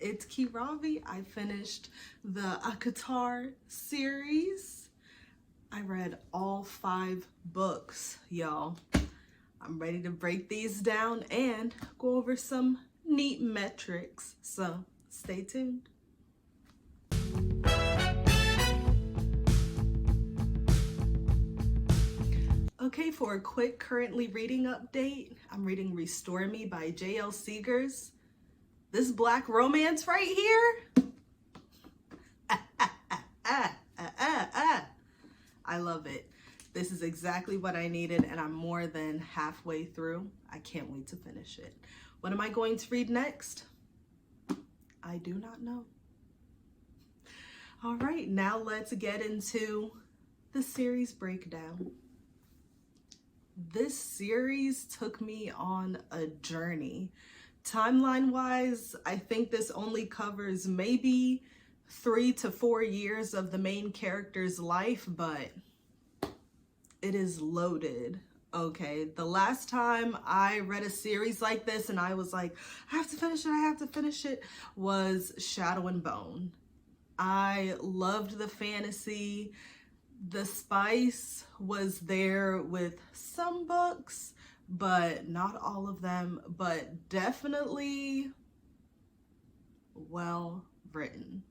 it's Kiravi. I finished the ACOTAR series. I read all 5 books, y'all. I'm ready to break these down and go over some neat metrics, so stay tuned. Okay, for a quick currently reading update, I'm reading Restore Me by J.L. Seegers. This black romance right here, I love it. This is exactly what I needed, and I'm more than halfway through. I can't wait to finish it. What am I going to read next? I do not know. All right, now let's get into the series breakdown. This series took me on a journey. Timeline-wise, I think this only covers maybe 3 to 4 years of the main character's life, but it is loaded. Okay, the last time I read a series like this and I was like, I have to finish it, was Shadow and Bone. I loved the fantasy. The spice was there with some books, but not all of them, but definitely well written.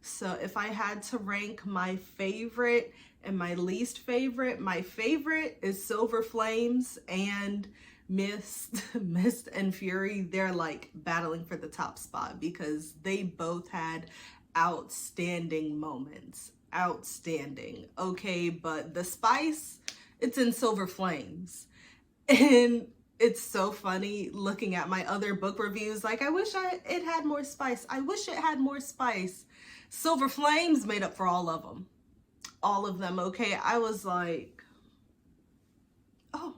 So if I had to rank my favorite and my least favorite, my favorite is Silver Flames and Mist and Fury. They're like battling for the top spot because they both had outstanding moments. Outstanding. Okay, but the spice, it's in Silver Flames. And it's so funny looking at my other book reviews. Like, I wish it had more spice. I wish it had more spice. Silver Flames made up for all of them. All of them, okay? I was like, oh,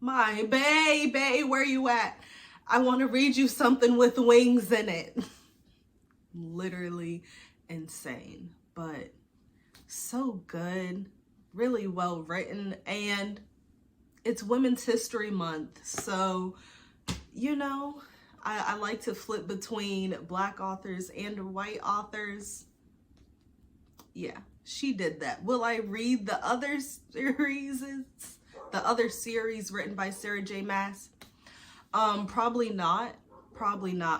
my baby, where you at? I want to read you something with wings in it. Literally insane, but so good, really well written, and it's Women's History Month, so, you know, I like to flip between Black authors and white authors. Yeah, she did that. Will I read the other series written by Sarah J. Maas? Probably not.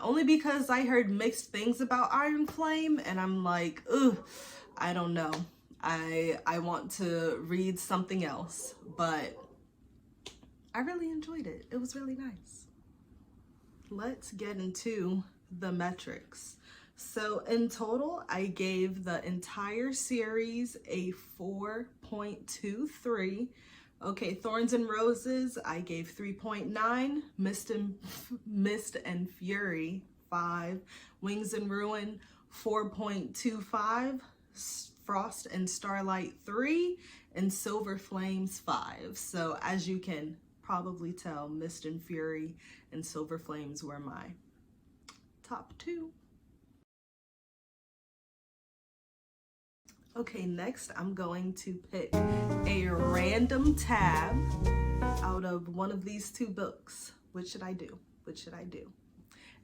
Only because I heard mixed things about Iron Flame, and I'm like, ugh, I don't know. I want to read something else, but I really enjoyed it. It was really nice. Let's get into the metrics. So in total, I gave the entire series a 4.23. Okay, Thorns and Roses, I gave 3.9. Mist and Fury, 5. Wings and Ruin, 4.25. Frost and Starlight, 3. And Silver Flames, 5. So as you can probably tell, Mist and Fury and Silver Flames were my top 2. Okay, next I'm going to pick a random tab out of one of these 2 books. Which should I do?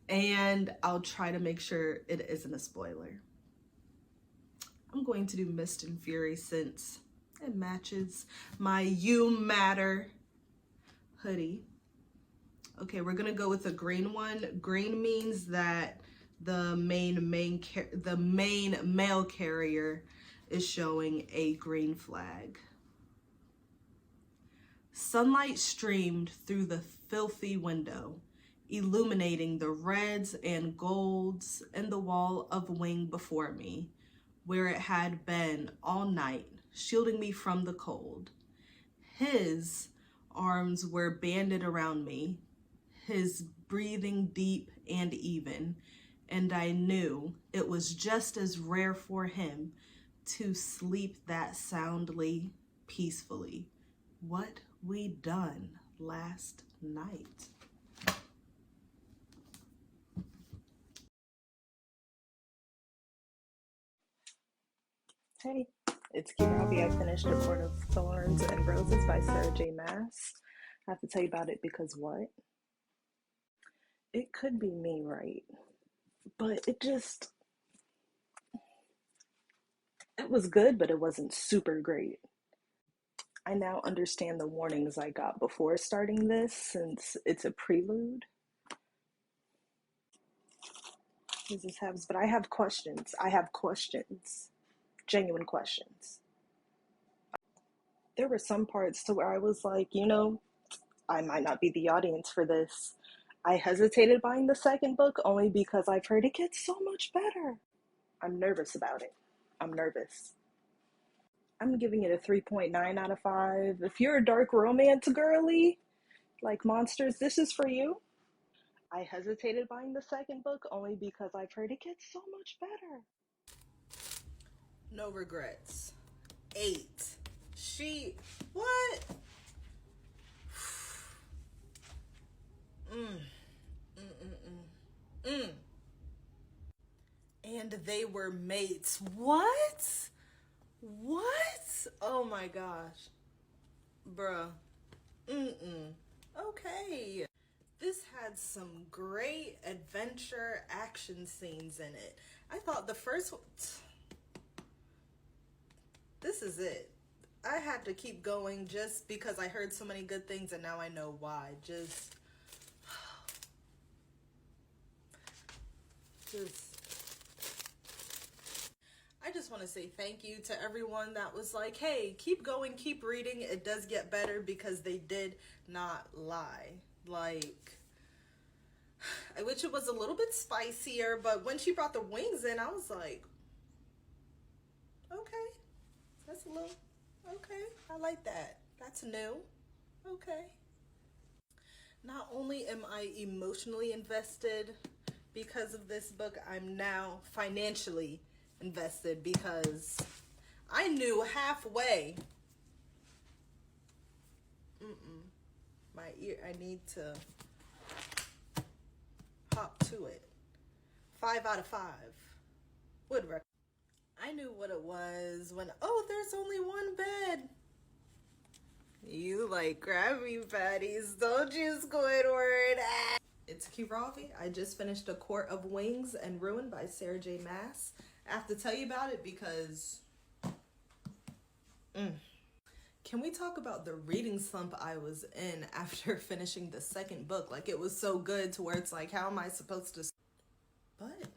And I'll try to make sure it isn't a spoiler. I'm going to do Mist and Fury since it matches my You Matter hoodie. Okay, we're gonna go with the green one. Green means that the main male carrier is showing a green flag. Sunlight streamed through the filthy window, illuminating the reds and golds in the wall of wing before me, where it had been all night, shielding me from the cold. His arms were banded around me, his breathing deep and even, and I knew it was just as rare for him to sleep that soundly, peacefully. What we done last night. Hey, it's Kiravi. I finished A Court of Thorns and Roses by Sarah J. Maas. I have to tell you about it because what? It could be me, right? But it was good, but it wasn't super great. I now understand the warnings I got before starting this since it's a prelude. But I have questions. I have questions. Genuine questions. There were some parts to where I was like, I might not be the audience for this. I hesitated buying the second book only because I've heard it gets so much better. I'm nervous about it. I'm nervous. I'm giving it a 3.9 out of 5. If you're a dark romance girly, like Monsters, this is for you. I hesitated buying the second book only because I've heard it gets so much better. No regrets. 8. What? And they were mates. What? What? Oh my gosh. Bruh. Okay. This had some great adventure action scenes in it. I thought the first one... This is it. I had to keep going just because I heard so many good things and now I know why. Just I just want to say thank you to everyone that was like, hey, keep going, keep reading. It does get better, because they did not lie. Like, I wish it was a little bit spicier, but when she brought the wings in, I was like, okay, that's a little, okay, I like that. That's new. Okay. Not only am I emotionally invested because of this book, I'm now financially invested because I knew halfway. My ear, I need to hop to it. 5 out of 5. Would recommend. I knew what it was when, oh, there's only one bed. You like Krabby Patties, don't you, Squidward? It's Kiravi. I just finished A Court of Wings and Ruin by Sarah J. Maas. I have to tell you about it because... Can we talk about the reading slump I was in after finishing the second book? Like, it was so good to where it's like, how am I supposed to... But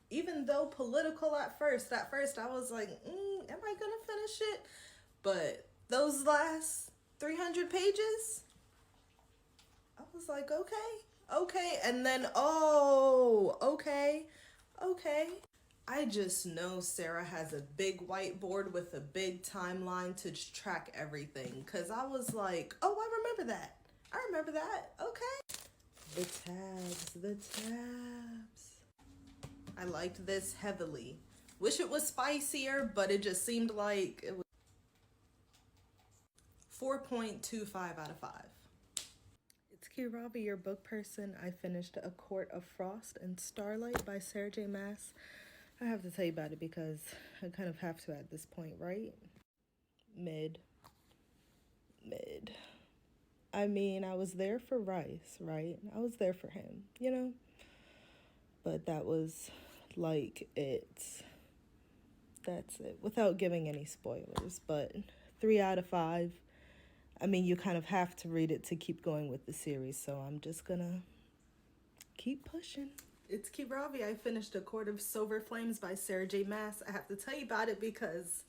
even though political at first I was like, am I gonna finish it? But those last 300 pages, I was like, okay. And then, oh, okay. I just know Sarah has a big whiteboard with a big timeline to track everything. Because I was like, oh, I remember that. Okay. The tabs. I liked this heavily. Wish it was spicier, but it just seemed like it was 4.25 out of 5. It's Kirabi, your book person. I finished A Court of Frost and Starlight by Sarah J. Maas. I have to tell you about it because I kind of have to at this point, right? Mid. I mean, I was there for Rice, right? I was there for him, But that was like it. That's it. Without giving any spoilers, but 3 out of 5. I mean, you kind of have to read it to keep going with the series, so I'm just gonna keep pushing. It's Kiravi. I finished A Court of Silver Flames by Sarah J. Maas. I have to tell you about it because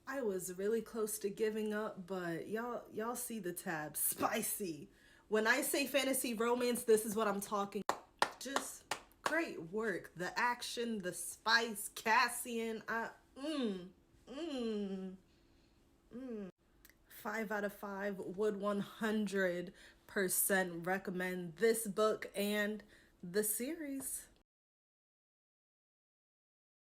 I was really close to giving up, but y'all see the tab. Spicy. When I say fantasy romance, this is what I'm talking. Just great work. The action, the spice, Cassian. 5 out of 5. Would 100% recommend this book and the series.